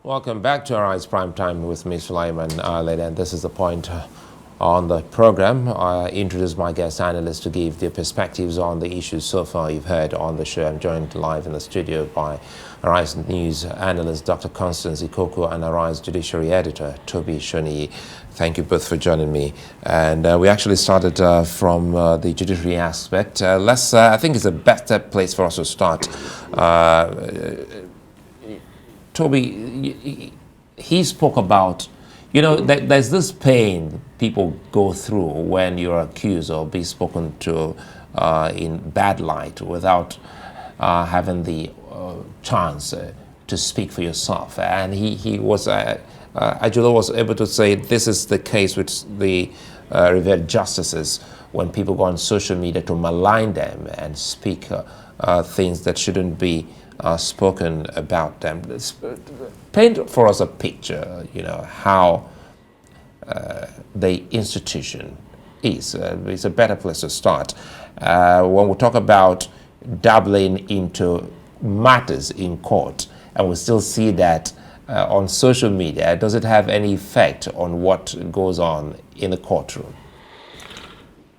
Welcome back to Arise Prime Time with me, Sulaiman Led, and this is the point on the program. I introduce my guest analysts to give their perspectives on the issues so far you've heard on the show. I'm joined live in the studio by Arise News analyst Dr. Constance Ikokwu and Arise Judiciary editor Toby Shoni. Thank you both for joining me. And we actually started from the judiciary aspect. I think it's a better place for us to start. Toby, he spoke about, there's this pain people go through when you're accused or be spoken to in bad light without having the chance to speak for yourself. And Ajulo was able to say this is the case with the revered justices when people go on social media to malign them and speak things that shouldn't be spoken about them. Paint for us a picture, how the institution is. It's a better place to start. When we talk about dabbling into matters in court, and we still see that on social media, does it have any effect on what goes on in the courtroom?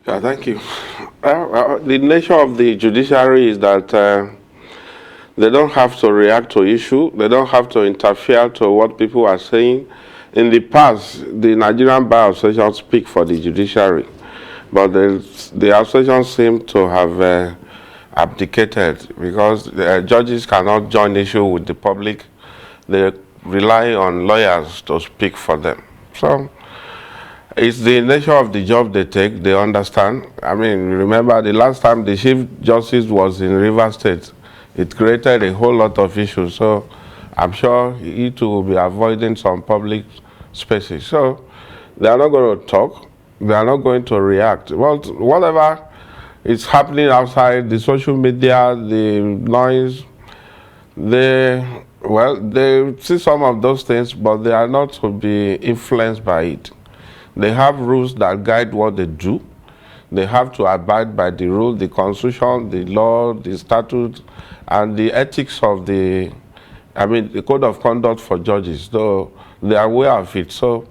Yeah, thank you. The nature of the judiciary is that they don't have to react to issue. They don't have to interfere to what people are saying. In the past, the Nigerian Bar Association speak for the judiciary, but the association seem to have abdicated because the judges cannot join issue with the public. They rely on lawyers to speak for them. So it's the nature of the job they take. They understand. I mean, remember the last time the Chief Justice was in Rivers State, it created a whole lot of issues. So I'm sure he too will be avoiding some public spaces. So they are not going to talk. They are not going to react. Well, whatever is happening outside, the social media, the noise, they see some of those things, but they are not to be influenced by it. They have rules that guide what they do. They have to abide by the rule, the constitution, the law, the statute, and the ethics of the code of conduct for judges. So they are aware of it. So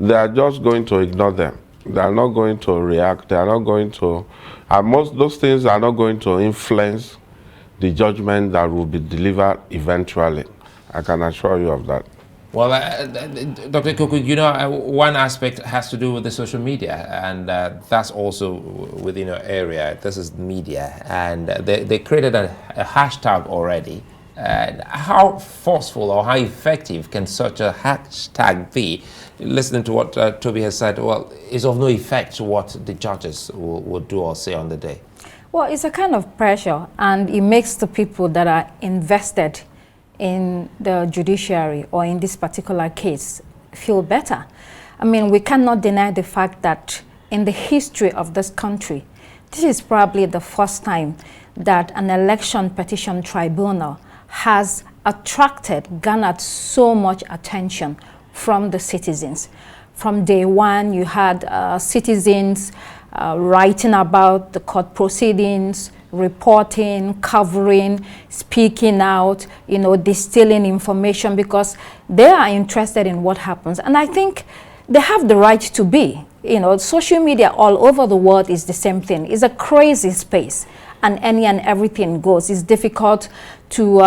they are just going to ignore them. They are not going to react. They are not going to, and most those things are not going to influence the judgment that will be delivered eventually. I can assure you of that. Well, Dr. Ikokwu, one aspect has to do with the social media, and that's also within your area. This is media, and they created a hashtag already. How forceful or how effective can such a hashtag be? Listening to what Toby has said, well, it's of no effect to what the judges will do or say on the day. Well, it's a kind of pressure, and it makes the people that are invested in the judiciary or in this particular case feel better. I mean, we cannot deny the fact that in the history of this country, this is probably the first time that an election petition tribunal has garnered so much attention from the citizens. From day one, you had citizens writing about the court proceedings, reporting, covering, speaking out, distilling information because they are interested in what happens. And I think they have the right to be. Social media all over the world is the same thing. It's a crazy space, and any and everything goes. It's difficult to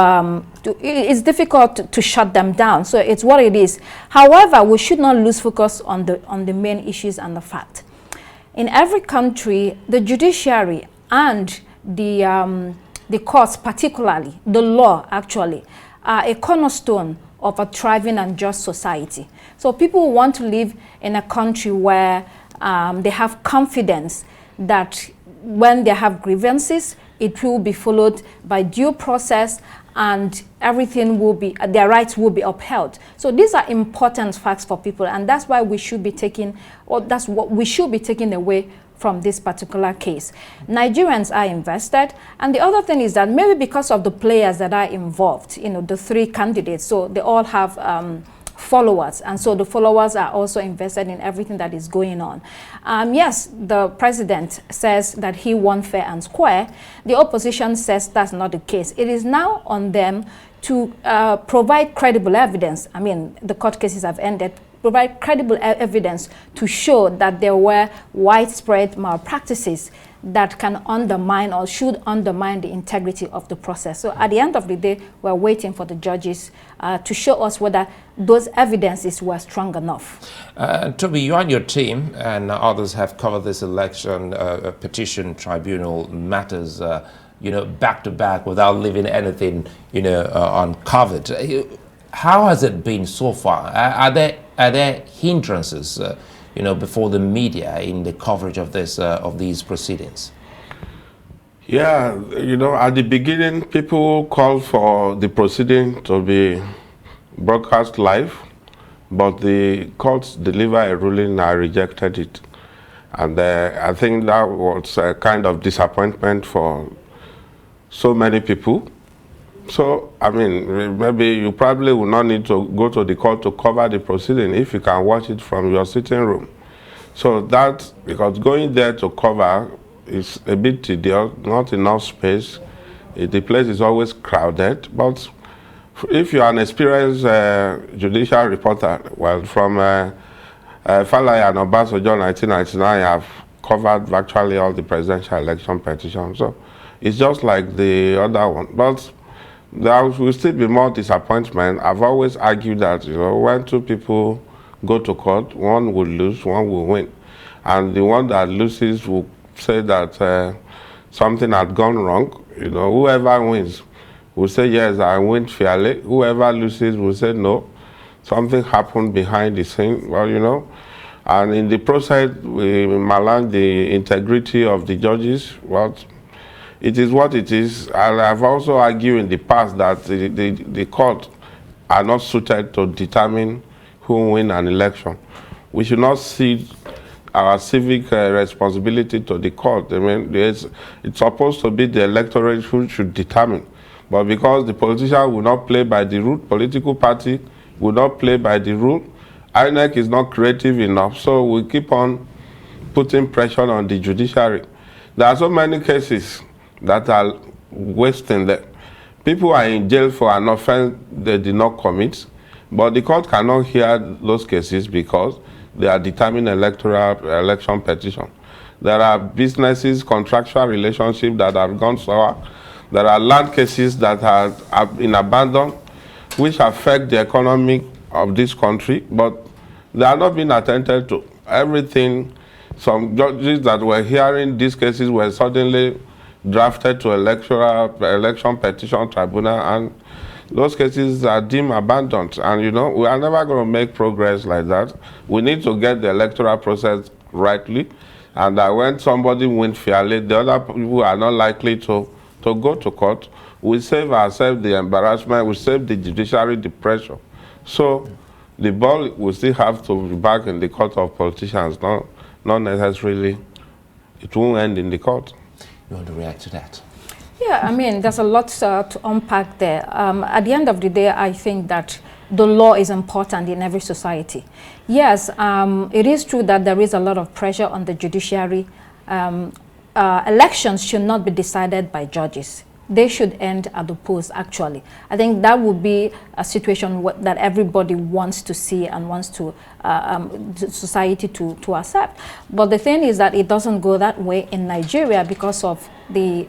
shut them down. So it's what it is. However, we should not lose focus on the main issues and the fact. In every country, the judiciary and the courts, particularly the law, actually, are a cornerstone of a thriving and just society. So people want to live in a country where they have confidence that when they have grievances, it will be followed by due process and everything will be, their rights will be upheld. So these are important facts for people, and that's why we should be taking, or that's what we should be taking away from this particular case. Nigerians are invested, and the other thing is that maybe because of the players that are involved, the three candidates, so they all have followers, and so the followers are also invested in everything that is going on. Yes, the president says that he won fair and square. The opposition says that's not the case. It is now on them to provide credible evidence. I mean, the court cases have ended. Provide credible evidence to show that there were widespread malpractices that can undermine or should undermine the integrity of the process. So at the end of the day, we're waiting for the judges to show us whether those evidences were strong enough. Toby, you and your team and others have covered this election petition tribunal matters, back to back without leaving anything, uncovered. How has it been so far? Are there hindrances, before the media in the coverage of this of these proceedings? Yeah, at the beginning, people called for the proceeding to be broadcast live, but the courts delivered a ruling and I rejected it. And I think that was a kind of disappointment for so many people. So, I mean, maybe you probably will not need to go to the court to cover the proceeding if you can watch it from your sitting room. So that, because going there to cover is a bit tedious, not enough space. The place is always crowded. But if you're an experienced judicial reporter, well, from Falaya and Obasanjo 1999, I've covered virtually all the presidential election petitions. So it's just like the other one. But there will still be more disappointment. I've always argued that, when two people go to court, one will lose, one will win. And the one that loses will say that something had gone wrong. Whoever wins will say, yes, I win fairly. Whoever loses will say, no, something happened behind the scene. Well, and in the process, we malign the integrity of the judges. Well, it is what it is. And I've also argued in the past that the court are not suited to determine who win an election. We should not see our civic responsibility to the court. I mean, it's supposed to be the electorate who should determine. But because the politician will not play by the rule, political party will not play by the rule, INEC is not creative enough. So we keep on putting pressure on the judiciary. There are so many cases that are wasting them. People are in jail for an offense they did not commit, but the court cannot hear those cases because they are determining election petition. There are businesses, contractual relationships that have gone sour. There are land cases that have been abandoned, which affect the economy of this country, but they are not being attended to. Everything, some judges that were hearing these cases were suddenly drafted to election petition tribunal, and those cases are deemed abandoned. And we are never going to make progress like that. We need to get the electoral process rightly, and that when somebody wins fairly, the other people are not likely to go to court. We save ourselves the embarrassment, we save the judiciary the pressure. So the ball will still have to be back in the court of politicians, not necessarily, it won't end in the court. You want to react to that? Yeah, I mean, there's a lot to unpack there. At the end of the day, I think that the law is important in every society. Yes, it is true that there is a lot of pressure on the judiciary. Elections should not be decided by judges. They should end at the polls, actually. I think that would be a situation that everybody wants to see and wants to society to accept. But the thing is that it doesn't go that way in Nigeria because of the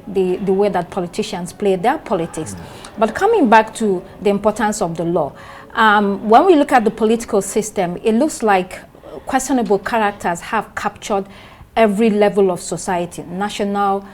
way that politicians play their politics. But coming back to the importance of the law, when we look at the political system, it looks like questionable characters have captured every level of society, national,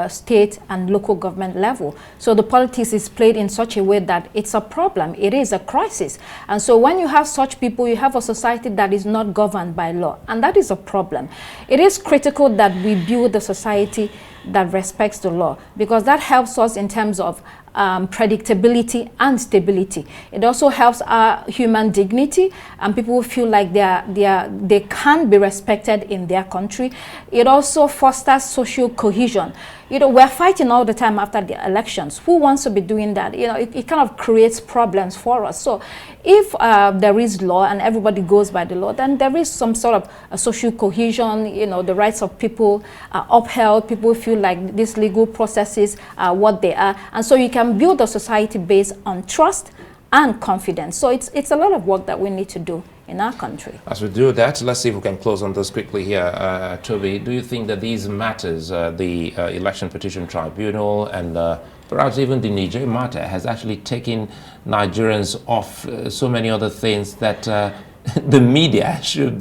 state and local government level. So the politics is played in such a way that it's a problem. It is a crisis. And so when you have such people, you have a society that is not governed by law. And that is a problem. It is critical that we build a society that respects the law, because that helps us in terms of predictability and stability. It also helps our human dignity, and people feel like they can be respected in their country. It also fosters social cohesion. You know, we're fighting all the time after the elections. Who wants to be doing that? You know, it kind of creates problems for us. So if there is law and everybody goes by the law, then there is some sort of a social cohesion. You know, the rights of people are upheld. People feel like these legal processes are what they are. And so you can build a society based on trust and confidence. So it's a lot of work that we need to do in our country. As we do that, let's see if we can close on this quickly here. Toby, do you think that these matters, the Election Petition Tribunal and perhaps even the Niger matter, has actually taken Nigerians off so many other things that the media should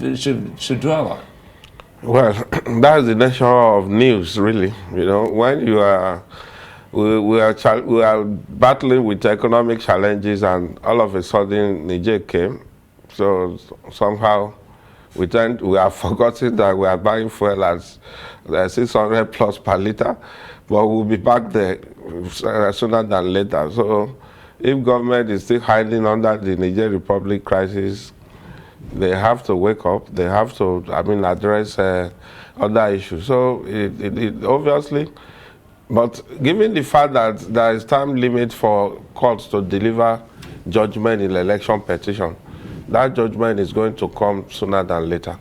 dwell on? Well, that's the nature of news, really. You know, when you are we are battling with economic challenges, and all of a sudden Niger came. So somehow we have forgotten that we are buying fuel at 600 plus per liter, but we'll be back there sooner than later. So if government is still hiding under the Niger Republic crisis, they have to wake up. They have to, address other issues. So it obviously, but given the fact that there is time limit for courts to deliver judgment in election petition, that judgment is going to come sooner than later,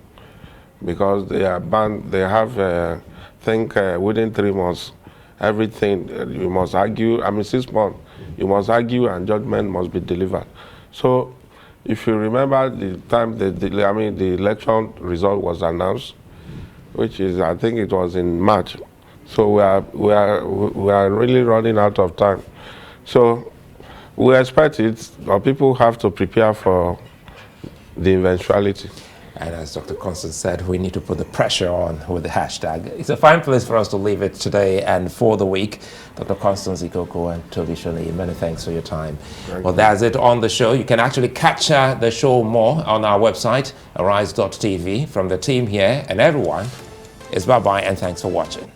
because they are banned. They have, within 3 months, everything you must argue. 6 months, you must argue, and judgment must be delivered. So, if you remember the time the election result was announced, which is, I think it was in March. So we are really running out of time. So we expect it, but people have to prepare for the eventuality. And as Dr. Constance said, we need to put the pressure on with the hashtag. It's a fine place for us to leave it today and for the week. Dr. Constance Ikokwu and Toby Shoni, many thanks for your time. Well, that's it on the show. You can actually catch the show more on our website, arise.tv. From the team here and everyone, it's bye-bye and thanks for watching.